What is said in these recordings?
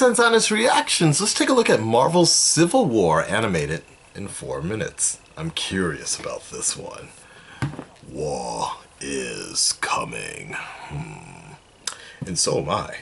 and honest reactions. Let's take a look at Marvel's Civil War animated in 4 minutes. I'm curious about this one. War is coming. And so am I.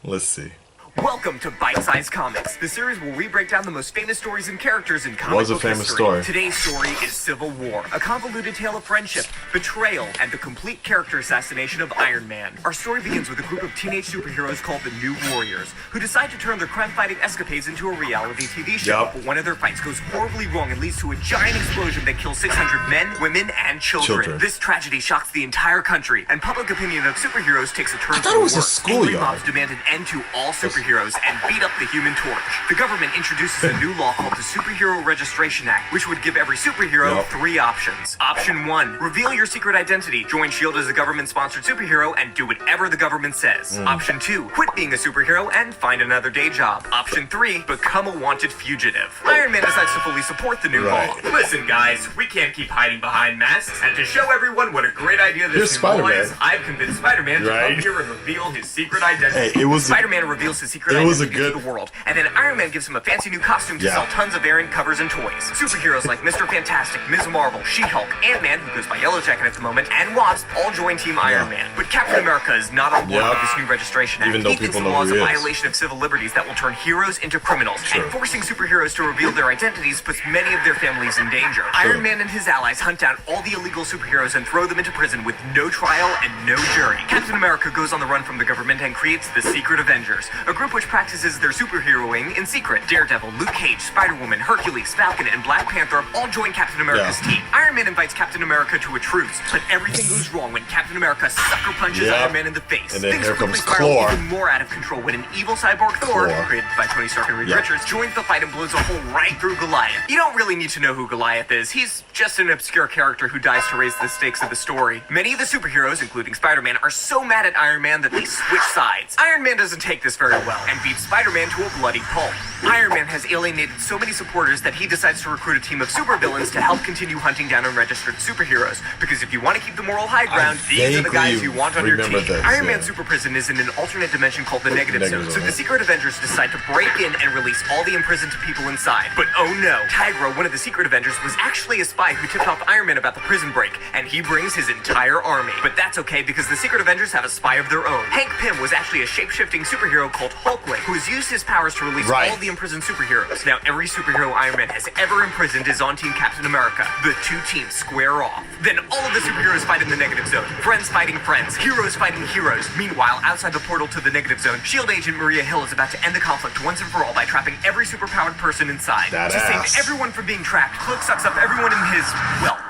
Let's see. Welcome to Bite-Size Comics, the series where we break down the most famous stories and characters in comic Was a book famous history. story. Today's story is Civil War, a convoluted tale of friendship, betrayal, and the complete character assassination of Iron Man. Our story begins with a group of teenage superheroes called the New Warriors, who decide to turn their crime-fighting escapades into a reality TV show. Yep. But one of their fights goes horribly wrong and leads to a giant explosion that kills 600 men, women, and children. This tragedy shocks the entire country, and public opinion of superheroes takes a turn for the worse. A schoolyard. Angry mobs demand an end to all superheroes and beat up the Human Torch. The government introduces a new law called the Superhero Registration Act, which would give every superhero 3 options. Option 1, reveal your secret identity. Join S.H.I.E.L.D. as a government-sponsored superhero and do whatever the government says. Option 2, quit being a superhero and find another day job. Option 3, become a wanted fugitive. Iron Man decides to fully support the new law. Listen, guys, we can't keep hiding behind masks, and to show everyone what a great idea this new law is, I've convinced Spider-Man to come here and reveal his secret identity. Hey, Spider-Man reveals his secret identity to the world, and then Iron Man gives him a fancy new costume to sell tons of variant covers and toys. Superheroes like Mr. Fantastic, Ms. Marvel, She-Hulk, Ant-Man, who goes by Yellow Jacket at the moment, and Wasp all join Team Iron Man. But Captain America is not on board with this new registration act. Even though he thinks the law is a violation of civil liberties that will turn heroes into criminals, and forcing superheroes to reveal their identities puts many of their families in danger. Iron Man and his allies hunt down all the illegal superheroes and throw them into prison with no trial and no jury. Captain America goes on the run from the government and creates the Secret Avengers, a group which practices their superheroing in secret. Daredevil, Luke Cage, Spider-Woman, Hercules, Falcon, and Black Panther all join Captain America's team. Iron Man invites Captain America to a truce, but everything goes wrong when Captain America sucker punches Iron Man in the face. And then Things here quickly comes spiral Clor. even more out of control when an evil cyborg Thor, created by Tony Stark and Reed Richards, joins the fight and blows a hole right through Goliath. You don't really need to know who Goliath is. He's just an obscure character who dies to raise the stakes of the story. Many of the superheroes, including Spider-Man, are so mad at Iron Man that they switch sides. Iron Man doesn't take this very well and beats Spider-Man to a bloody pulp. Iron Man has alienated so many supporters that he decides to recruit a team of supervillains to help continue hunting down unregistered superheroes. Because if you want to keep the moral high ground, these are the guys you want on your team. Iron Man's super prison is in an alternate dimension called the Negative Zone, so the Secret Avengers decide to break in and release all the imprisoned people inside. But oh no, Tigra, one of the Secret Avengers, was actually a spy who tipped off Iron Man about the prison break, and he brings his entire army. But that's okay because the Secret Avengers have a spy of their own. Hank Pym was actually a shape-shifting superhero called Hulkling, who has used his powers to release all the imprisoned superheroes. Now every superhero Iron Man has ever imprisoned is on Team Captain America. The two teams square off. Then all of the superheroes fight in the Negative Zone. Friends fighting friends. Heroes fighting heroes. Meanwhile, outside the portal to the Negative Zone, S.H.I.E.L.D. agent Maria Hill is about to end the conflict once and for all by trapping every superpowered person inside. To save everyone from being trapped, Cloak sucks up everyone in his,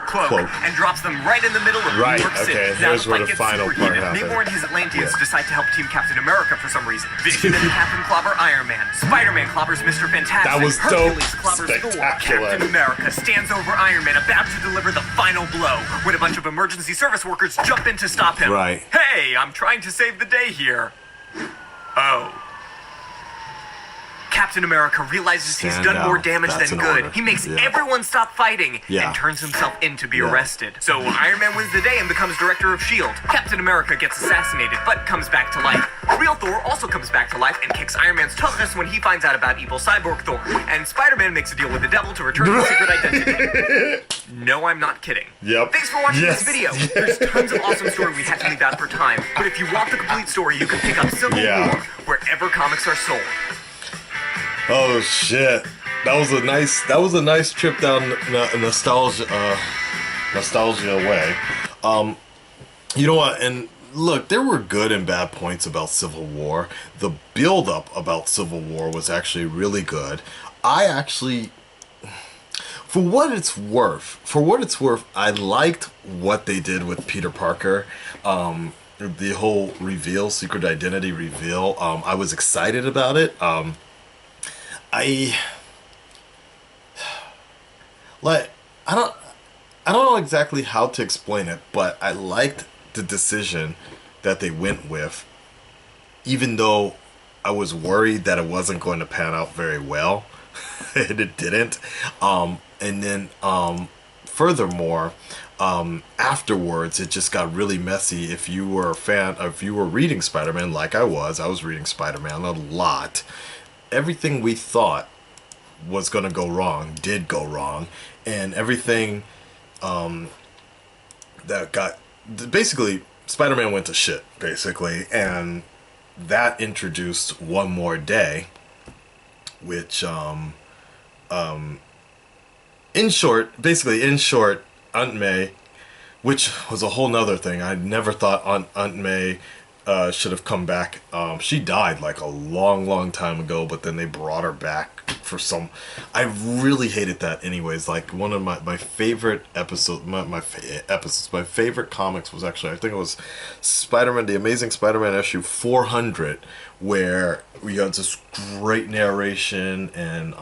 cloak, and drops them right in the middle of New York City. Now Here's where the final part happens. Namor and his Atlanteans decide to help Team Captain America for some reason. Vision and Captain clobber Iron Man. Spider-Man clobbers Mr. Fantastic. That was Hercules dope. clobbers Thor. Captain America stands over Iron Man, about to deliver the final blow, when a bunch of emergency service workers jump in to stop him. Hey, I'm trying to save the day here. Oh. Captain America realizes he's done more damage than good. He makes everyone stop fighting and turns himself in to be arrested. So Iron Man wins the day and becomes director of S.H.I.E.L.D. Captain America gets assassinated but comes back to life. Real Thor also comes back to life and kicks Iron Man's toughness when he finds out about evil cyborg Thor. And Spider-Man makes a deal with the devil to return his secret identity. No, I'm not kidding. Thanks for watching this video. There's tons of awesome story we had to leave out for time. But if you want the complete story, you can pick up Civil War wherever comics are sold. Oh shit! That was a nice trip down nostalgia way. You know what? And look, there were good and bad points about Civil War. The build-up about Civil War was actually really good. I actually, for what it's worth, I liked what they did with Peter Parker. The whole reveal, secret identity reveal. I was excited about it. I don't know exactly how to explain it, but I liked the decision that they went with, even though I was worried that it wasn't going to pan out very well, and it didn't. And then furthermore, afterwards it just got really messy. If you were a fan, if you were reading Spider-Man like I was reading Spider-Man a lot. Everything we thought was going to go wrong did go wrong, and everything that got basically Spider-Man went to shit basically, and that introduced One More Day, which in short, basically in short, Aunt May, which was a whole nother thing. I never thought Aunt May should have come back. She died like a long, long time ago, but then they brought her back for some. I really hated that. Anyways, like one of my favorite episodes, my favorite comics was actually, I think it was Spider-Man, the Amazing Spider-Man issue 400, where we got this great narration and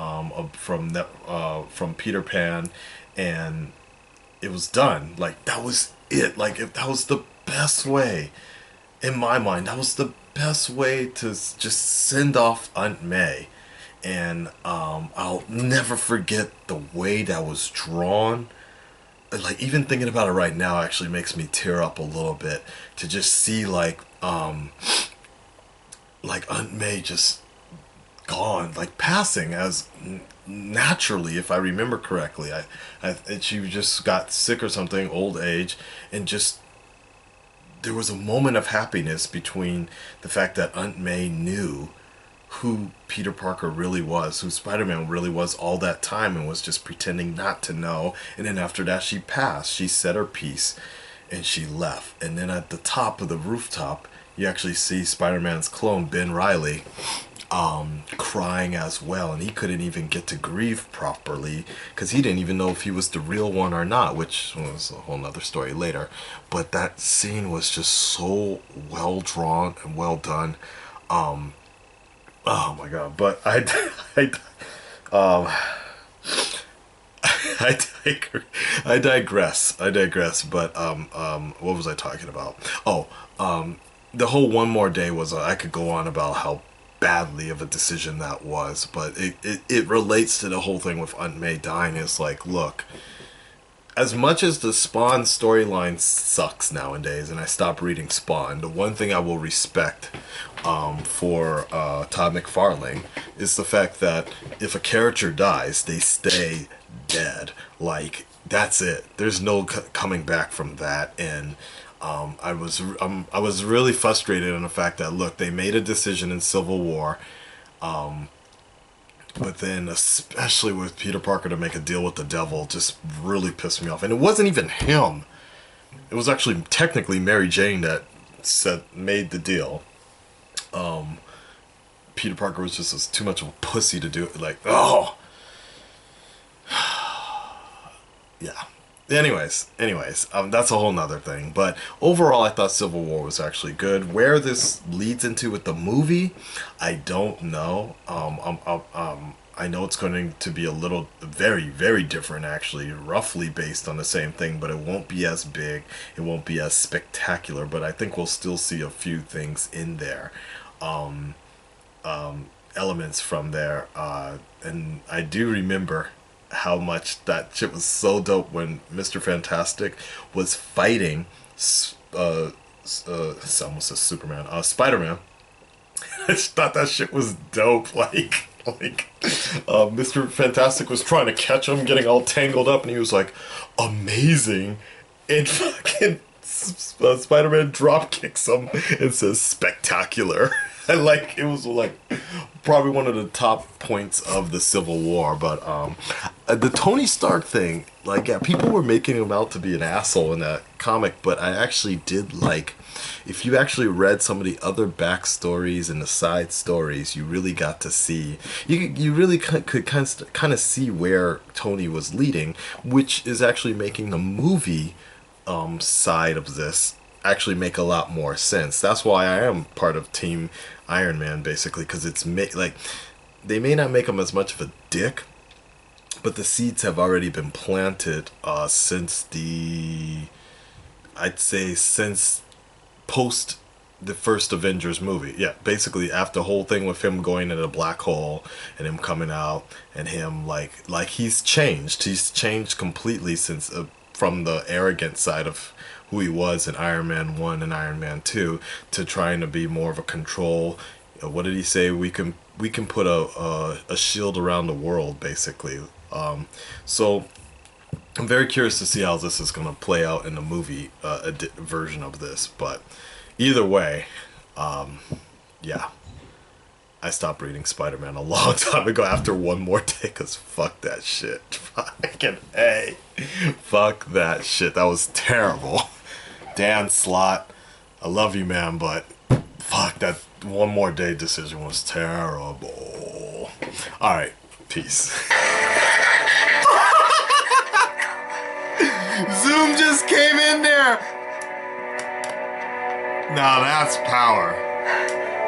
from Peter Pan, and it was done. Like that was it. Like if that was the best way. In my mind, that was the best way to just send off Aunt May. And I'll never forget the way that was drawn. Like, even thinking about it right now actually makes me tear up a little bit. To just see, like Aunt May just gone, like passing as naturally, if I remember correctly. She just got sick or something, old age, and just there was a moment of happiness between the fact that Aunt May knew who Peter Parker really was, who Spider-Man really was all that time, and was just pretending not to know. And then after that, she passed. She said her piece, and she left. And then at the top of the rooftop, you actually see Spider-Man's clone, Ben Reilly, crying as well, and he couldn't even get to grieve properly because he didn't even know if he was the real one or not, which was a whole nother story later. But that scene was just so well drawn and well done. Oh my god! But I digress. But what was I talking about? The whole One More Day was I could go on about how badly of a decision that was, but it relates to the whole thing with Aunt May dying. Is like, look, as much as the Spawn storyline sucks nowadays, and I stopped reading Spawn, the one thing I will respect for Todd McFarlane is the fact that if a character dies, they stay dead. Like, that's it. There's no coming back from that. And I was really frustrated on the fact that, look, they made a decision in Civil War, but then especially with Peter Parker to make a deal with the devil just really pissed me off. And it wasn't even him. It was actually technically Mary Jane that made the deal. Peter Parker was just too much of a pussy to do it. Like, oh, yeah. Anyways, that's a whole nother thing. But overall, I thought Civil War was actually good. Where this leads into with the movie, I don't know. I know it's going to be a little, very, very different, actually, roughly based on the same thing, but it won't be as big. It won't be as spectacular, but I think we'll still see a few things in there. Elements from there. And I do remember how much that shit was so dope when Mr. Fantastic was fighting almost a Superman, Spider-Man. I just thought that shit was dope. Like Mr. Fantastic was trying to catch him, getting all tangled up, and he was like, amazing. And fucking Spider-Man drop kicks him and says spectacular. And like, it was like probably one of the top points of the Civil War. But the Tony Stark thing, like, yeah, people were making him out to be an asshole in that comic, but I actually did like, if you actually read some of the other backstories and the side stories, you really got to see, you really could kind of see where Tony was leading, which is actually making the movie side of this actually make a lot more sense. That's why I am part of Team Iron Man, basically, because it's like, they may not make him as much of a dick, but the seeds have already been planted since I'd say since post the first Avengers movie. Yeah, basically after the whole thing with him going in a black hole and him coming out and him like he's changed. He's changed completely since from the arrogant side of who he was in Iron Man 1 and Iron Man 2 to trying to be more of a control. What did he say? We can put a shield around the world, basically. So I'm very curious to see how this is going to play out in the movie version of this. But either way, yeah, I stopped reading Spider-Man a long time ago after one more day because fuck that shit. Fucking A. Fuck that shit. That was terrible. Dan Slott, I love you, man, but fuck, that one more day decision was terrible. Alright, peace. Zoom just came in there. Now that's power.